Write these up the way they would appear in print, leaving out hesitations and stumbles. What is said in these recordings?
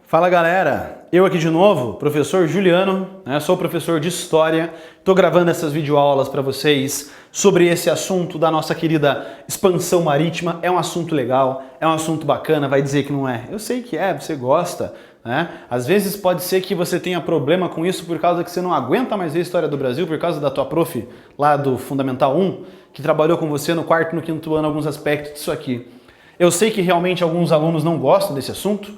Fala galera, eu aqui de novo, professor Juliano, sou professor de História, estou gravando essas videoaulas para vocês sobre esse assunto da nossa querida expansão marítima. É um assunto legal, é um assunto bacana, vai dizer que não é? Eu sei que é, você gosta, né? Às vezes pode ser que você tenha problema com isso por causa que você não aguenta mais ver a história do Brasil, por causa da tua prof lá do Fundamental 1, que trabalhou com você no quarto e no quinto ano alguns aspectos disso aqui. Eu sei que realmente alguns alunos não gostam desse assunto,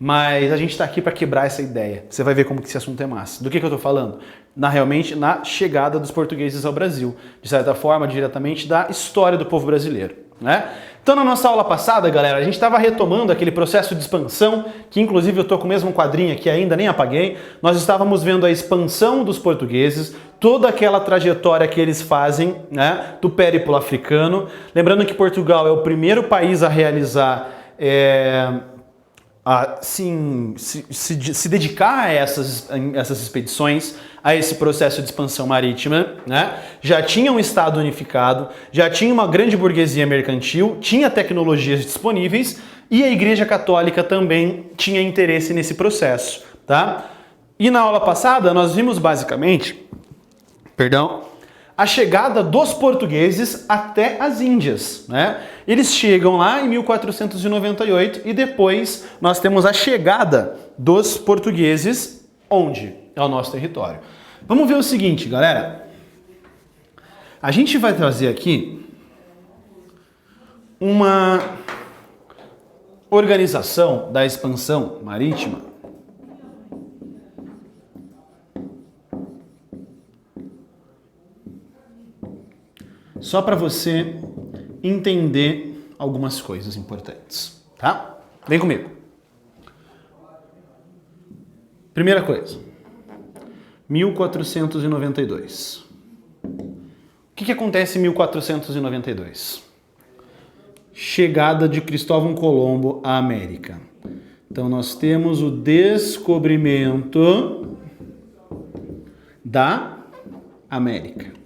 mas a gente está aqui para quebrar essa ideia. Você vai ver como que esse assunto é massa. Do que eu estou falando? Realmente na chegada dos portugueses ao Brasil. De certa forma, diretamente da história do povo brasileiro, né? Então, na nossa aula passada, galera, a gente estava retomando aquele processo de expansão, que inclusive eu estou com o mesmo quadrinho aqui, ainda nem apaguei. Nós estávamos vendo a expansão dos portugueses, toda aquela trajetória que eles fazem, né, do périplo africano. Lembrando que Portugal é o primeiro país a realizar... se dedicar a essas expedições, a esse processo de expansão marítima, né? Já tinha um Estado unificado, já tinha uma grande burguesia mercantil, tinha tecnologias disponíveis e a Igreja Católica também tinha interesse nesse processo, tá? E na aula passada nós vimos basicamente, a chegada dos portugueses até as Índias, né? Eles chegam lá em 1498 e depois nós temos a chegada dos portugueses onde? É o nosso território. Vamos ver o seguinte, galera. A gente vai trazer aqui uma organização da expansão marítima só para você entender algumas coisas importantes, tá? Vem comigo. Primeira coisa, 1492. O que acontece em 1492? Chegada de Cristóvão Colombo à América. Então nós temos o descobrimento da América.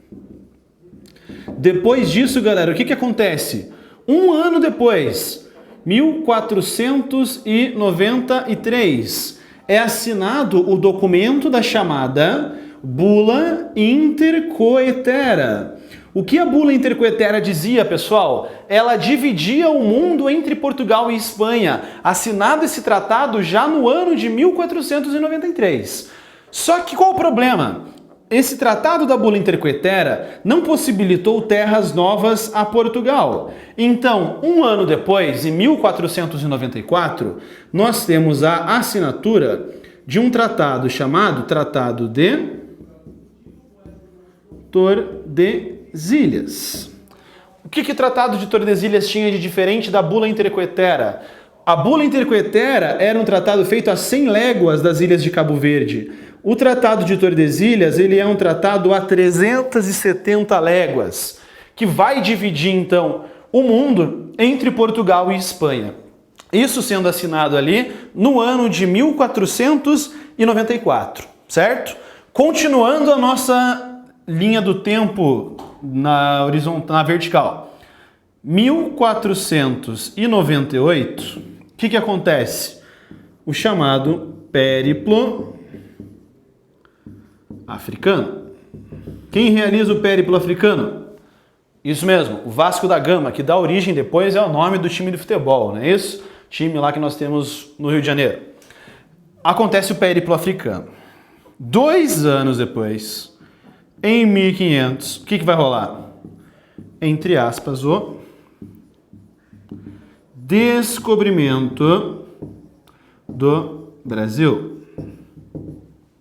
Depois disso, galera, o que acontece? Um ano depois, 1493, é assinado o documento da chamada Bula Intercoetera. O que a Bula Intercoetera dizia, pessoal? Ela dividia o mundo entre Portugal e Espanha. Assinado esse tratado já no ano de 1493. Só que qual o problema? Esse tratado da Bula Intercoetera não possibilitou terras novas a Portugal. Então, um ano depois, em 1494, nós temos a assinatura de um tratado chamado Tratado de Tordesilhas. O que o Tratado de Tordesilhas tinha de diferente da Bula Intercoetera? A Bula Intercoetera era um tratado feito a 100 léguas das ilhas de Cabo Verde. O Tratado de Tordesilhas, ele é um tratado a 370 léguas, que vai dividir, então, o mundo entre Portugal e Espanha. Isso sendo assinado ali no ano de 1494, certo? Continuando a nossa linha do tempo na vertical. 1498, o que acontece? O chamado Périplo Africano. Quem realiza o périplo africano? Isso mesmo, o Vasco da Gama, que dá origem depois é o nome do time de futebol, não é isso? Time lá que nós temos no Rio de Janeiro. Acontece o périplo africano. 2 anos depois, em 1500, o que vai rolar? Entre aspas, o descobrimento do Brasil.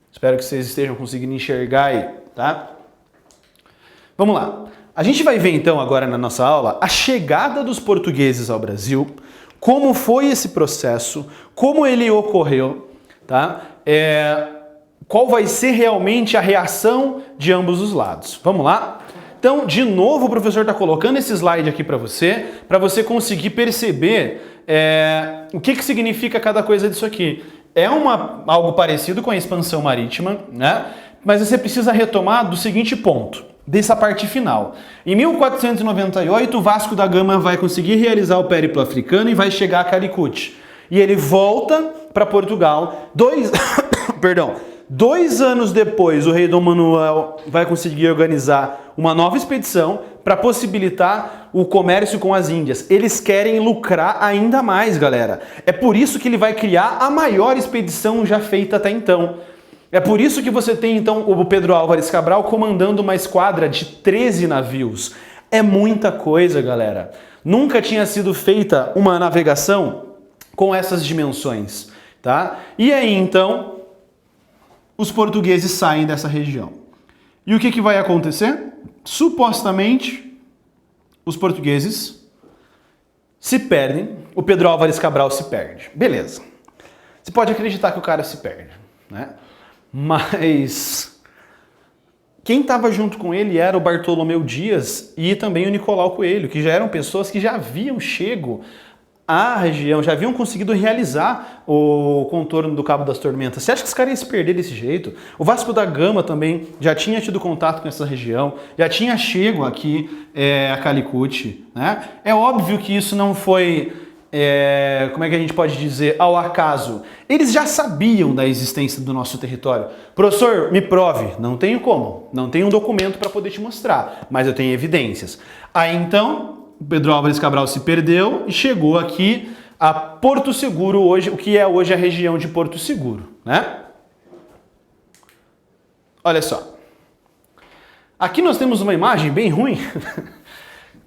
Espero que vocês estejam conseguindo enxergar aí, tá? Vamos lá. A gente vai ver então agora na nossa aula a chegada dos portugueses ao Brasil, como foi esse processo, como ele ocorreu, tá? Qual vai ser realmente a reação de ambos os lados. Vamos lá? Então, de novo, o professor está colocando esse slide aqui para você conseguir perceber o que significa cada coisa disso aqui. É algo parecido com a expansão marítima, né? Mas você precisa retomar do seguinte ponto, dessa parte final. Em 1498, o Vasco da Gama vai conseguir realizar o périplo africano e vai chegar a Calicut. e ele volta para Portugal. Perdão. 2 anos depois, o rei Dom Manuel vai conseguir organizar uma nova expedição para possibilitar o comércio com as Índias. Eles querem lucrar ainda mais, galera. É por isso que ele vai criar a maior expedição já feita até então. É por isso que você tem, então, o Pedro Álvares Cabral comandando uma esquadra de 13 navios. É muita coisa, galera. Nunca tinha sido feita uma navegação com essas dimensões, tá? E aí, então, os portugueses saem dessa região. E o que vai acontecer? Supostamente, os portugueses se perdem, o Pedro Álvares Cabral se perde. Beleza. Você pode acreditar que o cara se perde, né? Mas quem estava junto com ele era o Bartolomeu Dias e também o Nicolau Coelho, que já eram pessoas que já haviam chego à região, já haviam conseguido realizar o contorno do Cabo das Tormentas. Você acha que os caras iam se perder desse jeito? O Vasco da Gama também já tinha tido contato com essa região, já tinha chego aqui a Calicut, né? É óbvio que isso não foi, como é que a gente pode dizer, ao acaso. Eles já sabiam da existência do nosso território. Professor, me prove. Não tenho como. Não tenho um documento para poder te mostrar, mas eu tenho evidências. Aí então, Pedro Álvares Cabral se perdeu e chegou aqui a Porto Seguro, hoje, o que é hoje a região de Porto Seguro, né? Olha só. Aqui nós temos uma imagem bem ruim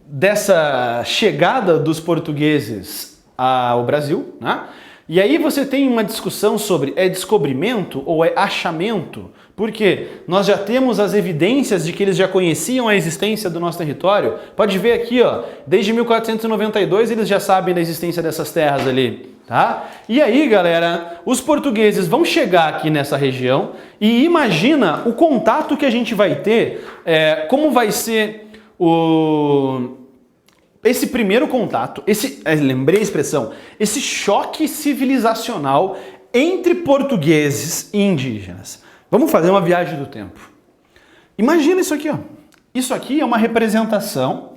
dessa chegada dos portugueses ao Brasil, né? E aí você tem uma discussão sobre é descobrimento ou é achamento, porque nós já temos as evidências de que eles já conheciam a existência do nosso território. Pode ver aqui, ó, desde 1492 eles já sabem da existência dessas terras ali, tá? E aí, galera, os portugueses vão chegar aqui nessa região e imagina o contato que a gente vai ter, como vai ser esse primeiro contato, lembrei a expressão, esse choque civilizacional entre portugueses e indígenas. Vamos fazer uma viagem do tempo. Imagina isso aqui, ó. Isso aqui é uma representação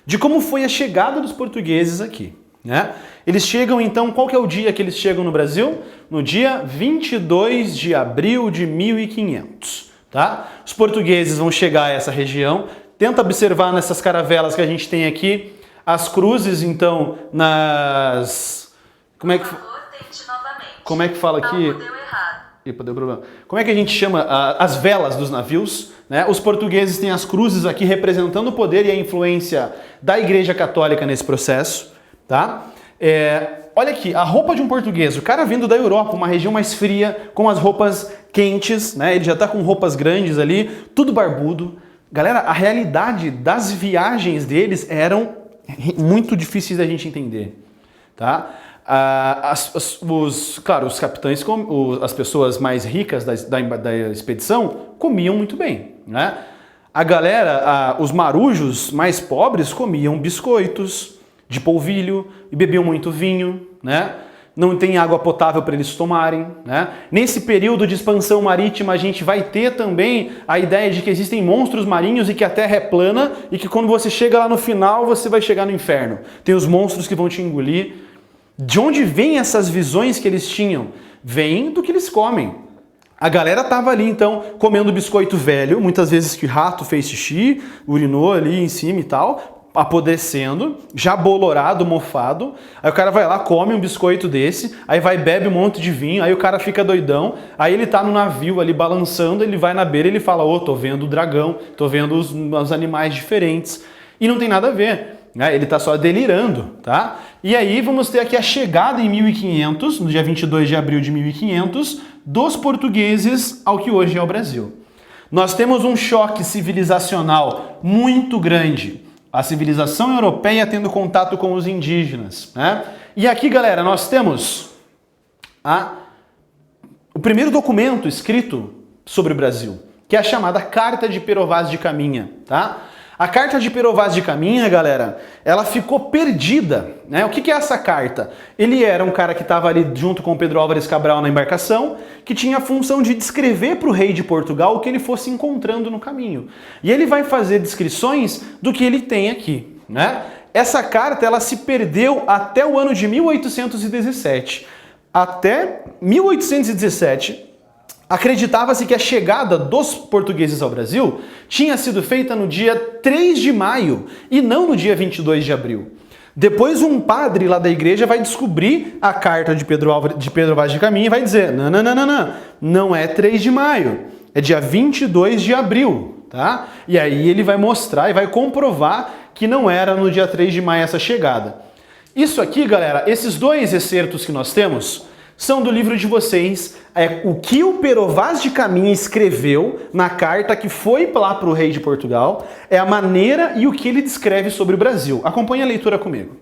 de como foi a chegada dos portugueses aqui, né? Eles chegam então, qual que é o dia que eles chegam no Brasil? No dia 22 de abril de 1500, tá? Os portugueses vão chegar a essa região. Tenta observar nessas caravelas que a gente tem aqui, as cruzes, então, Como é que fala aqui? Deu problema. Como é que a gente chama as velas dos navios, né? Os portugueses têm as cruzes aqui representando o poder e a influência da Igreja Católica nesse processo, tá? Olha aqui, a roupa de um português, o cara vindo da Europa, uma região mais fria, com as roupas quentes, né? Ele já tá com roupas grandes ali, tudo barbudo. Galera, a realidade das viagens deles eram muito difíceis da gente entender, tá? Claro, os capitães, as pessoas mais ricas da expedição comiam muito bem, né? A galera, os marujos mais pobres comiam biscoitos de polvilho e bebiam muito vinho, né? Não tem água potável para eles tomarem, né? Nesse período de expansão marítima, a gente vai ter também a ideia de que existem monstros marinhos e que a Terra é plana e que quando você chega lá no final, você vai chegar no inferno. Tem os monstros que vão te engolir. De onde vêm essas visões que eles tinham? Vêm do que eles comem. A galera tava ali, então, comendo biscoito velho, muitas vezes que rato fez xixi, urinou ali em cima e tal, apodrecendo, já bolorado, mofado. Aí o cara vai lá, come um biscoito desse, aí vai bebe um monte de vinho, aí o cara fica doidão, aí ele tá no navio ali balançando, ele vai na beira e ele fala, tô vendo o dragão, tô vendo os animais diferentes. E não tem nada a ver, né? Ele tá só delirando, tá? E aí vamos ter aqui a chegada em 1500, no dia 22 de abril de 1500, dos portugueses ao que hoje é o Brasil. Nós temos um choque civilizacional muito grande. A civilização europeia tendo contato com os indígenas, né? E aqui, galera, nós temos o primeiro documento escrito sobre o Brasil, que é a chamada Carta de Pero Vaz de Caminha, tá? A Carta de Pero Vaz de Caminha, galera, ela ficou perdida, né? O que é essa carta? Ele era um cara que estava ali junto com o Pedro Álvares Cabral na embarcação, que tinha a função de descrever para o rei de Portugal o que ele fosse encontrando no caminho. E ele vai fazer descrições do que ele tem aqui, né? Essa carta ela se perdeu até o ano de 1817. Até 1817, acreditava-se que a chegada dos portugueses ao Brasil tinha sido feita no dia 3 de maio e não no dia 22 de abril. Depois um padre lá da igreja vai descobrir a carta de Pedro Vaz de Caminha e vai dizer, não é 3 de maio, é dia 22 de abril, tá? E aí ele vai mostrar e vai comprovar que não era no dia 3 de maio essa chegada. Isso aqui, galera, esses dois excertos que nós temos são do livro de vocês, o que o Pero Vaz de Caminha escreveu na carta que foi lá para o rei de Portugal, é a maneira e o que ele descreve sobre o Brasil. Acompanhe a leitura comigo.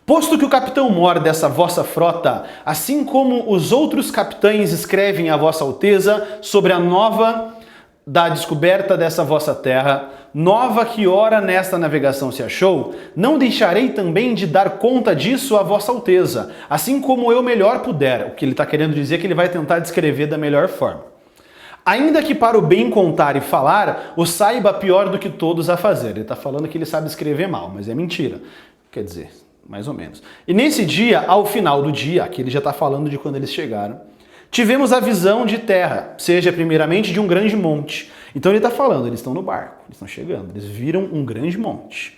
Posto que o capitão-mor dessa vossa frota, assim como os outros capitães escrevem a vossa alteza sobre a nova da descoberta dessa vossa terra, nova que ora nesta navegação se achou, não deixarei também de dar conta disso à vossa alteza, assim como eu melhor puder. O que ele está querendo dizer é que ele vai tentar descrever da melhor forma. Ainda que para o bem contar e falar, o saiba pior do que todos a fazer. Ele está falando que ele sabe escrever mal, mas é mentira. Quer dizer, mais ou menos. E nesse dia, ao final do dia, aqui ele já está falando de quando eles chegaram, tivemos a visão de terra, seja primeiramente de um grande monte. Então ele está falando, eles estão no barco, eles estão chegando, eles viram um grande monte,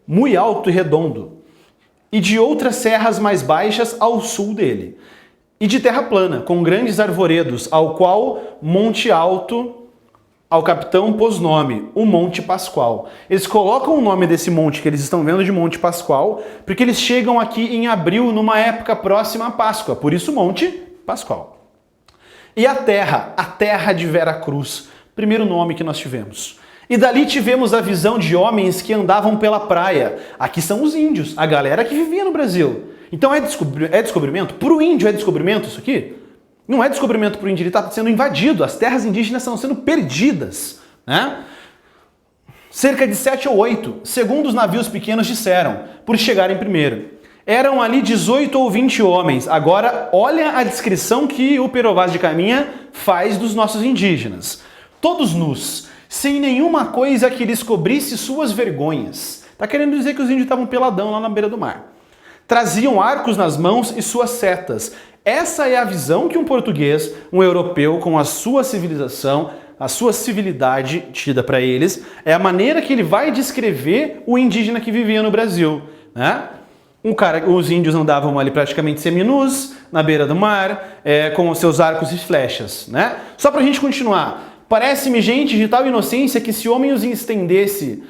muito alto e redondo, e de outras serras mais baixas ao sul dele, e de terra plana, com grandes arvoredos, ao qual monte alto ao capitão pôs nome, o Monte Pascoal. Eles colocam o nome desse monte que eles estão vendo de Monte Pascoal, porque eles chegam aqui em abril, numa época próxima à Páscoa, por isso Monte Pascoal. E a terra de Vera Cruz, primeiro nome que nós tivemos. E dali tivemos a visão de homens que andavam pela praia. Aqui são os índios, a galera que vivia no Brasil. Então é descobrimento? Para o índio é descobrimento isso aqui? Não é descobrimento para o índio, ele está sendo invadido, as terras indígenas estão sendo perdidas, né? Cerca de 7 ou 8, segundo os navios pequenos disseram, por chegarem primeiro. Eram ali 18 ou 20 homens. Agora, olha a descrição que o Pero Vaz de Caminha faz dos nossos indígenas. Todos nus, sem nenhuma coisa que lhes cobrisse suas vergonhas. Está querendo dizer que os índios estavam peladão lá na beira do mar. Traziam arcos nas mãos e suas setas. Essa é a visão que um português, um europeu com a sua civilização, a sua civilidade tida para eles, é a maneira que ele vai descrever o indígena que vivia no Brasil, né? Os índios andavam ali praticamente seminus, na beira do mar, com os seus arcos e flechas, né? Só pra gente continuar. Parece-me, gente, de tal inocência que se o homem os entendesse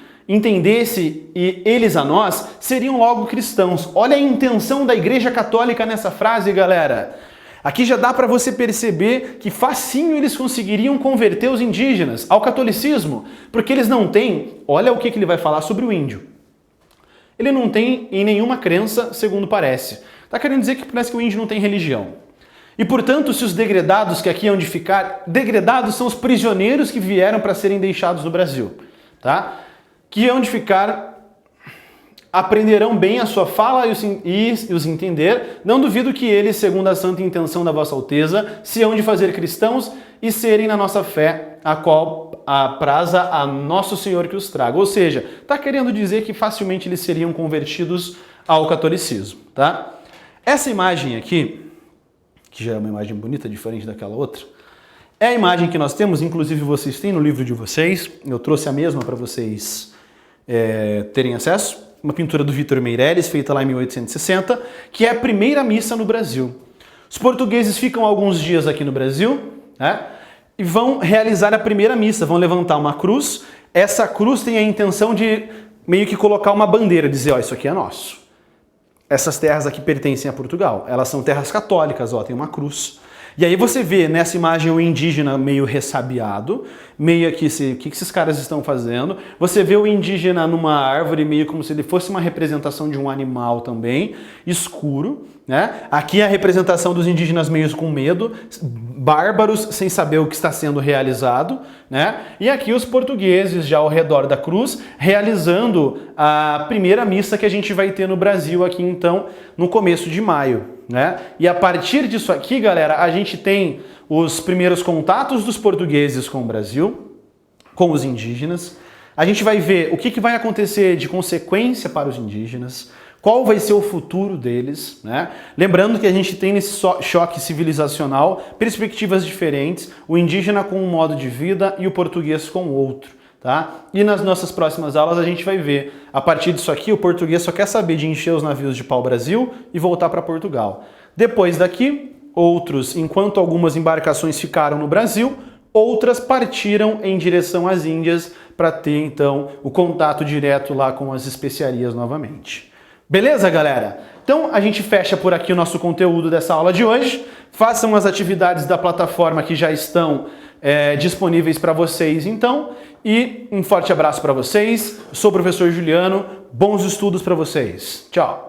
e eles a nós, seriam logo cristãos. Olha a intenção da Igreja Católica nessa frase, galera. Aqui já dá para você perceber que facinho eles conseguiriam converter os indígenas ao catolicismo, porque eles não têm, olha o que ele vai falar sobre o índio. Ele não tem em nenhuma crença, segundo parece. Está querendo dizer que parece que o índio não tem religião. E, portanto, se os degredados que aqui hão de ficar... Degredados são os prisioneiros que vieram para serem deixados no Brasil, tá? Que hão de ficar... Aprenderão bem a sua fala e os entender. Não duvido que eles, segundo a santa intenção da vossa alteza, se hão de fazer cristãos e serem na nossa fé, a qual praza a nosso Senhor que os traga. Ou seja, está querendo dizer que facilmente eles seriam convertidos ao catolicismo, tá? Essa imagem aqui, que já é uma imagem bonita, diferente daquela outra, é a imagem que nós temos, inclusive vocês têm no livro de vocês, eu trouxe a mesma para vocês terem acesso, uma pintura do Vítor Meireles, feita lá em 1860, que é a primeira missa no Brasil. Os portugueses ficam alguns dias aqui no Brasil, né? E vão realizar a primeira missa, vão levantar uma cruz. Essa cruz tem a intenção de meio que colocar uma bandeira, dizer, ó, isso aqui é nosso. Essas terras aqui pertencem a Portugal, elas são terras católicas, ó, tem uma cruz. E aí você vê nessa imagem o indígena meio ressabiado, meio aqui, o que esses caras estão fazendo? Você vê o indígena numa árvore, meio como se ele fosse uma representação de um animal também, escuro, né? Aqui é a representação dos indígenas meio com medo, bárbaros, sem saber o que está sendo realizado, né? E aqui os portugueses já ao redor da cruz, realizando a primeira missa que a gente vai ter no Brasil aqui então, no começo de maio. Né? E a partir disso aqui, galera, a gente tem os primeiros contatos dos portugueses com o Brasil, com os indígenas. A gente vai ver o que vai acontecer de consequência para os indígenas, qual vai ser o futuro deles, né? Lembrando que a gente tem nesse choque civilizacional perspectivas diferentes, o indígena com um modo de vida e o português com outro, tá? E nas nossas próximas aulas a gente vai ver, a partir disso aqui, o português só quer saber de encher os navios de pau-brasil e voltar para Portugal. Depois daqui, outros, enquanto algumas embarcações ficaram no Brasil, outras partiram em direção às Índias para ter, então, o contato direto lá com as especiarias novamente. Beleza, galera? Então a gente fecha por aqui o nosso conteúdo dessa aula de hoje. Façam as atividades da plataforma que já estão disponíveis para vocês, então. E um forte abraço para vocês. Eu sou o professor Juliano. Bons estudos para vocês. Tchau!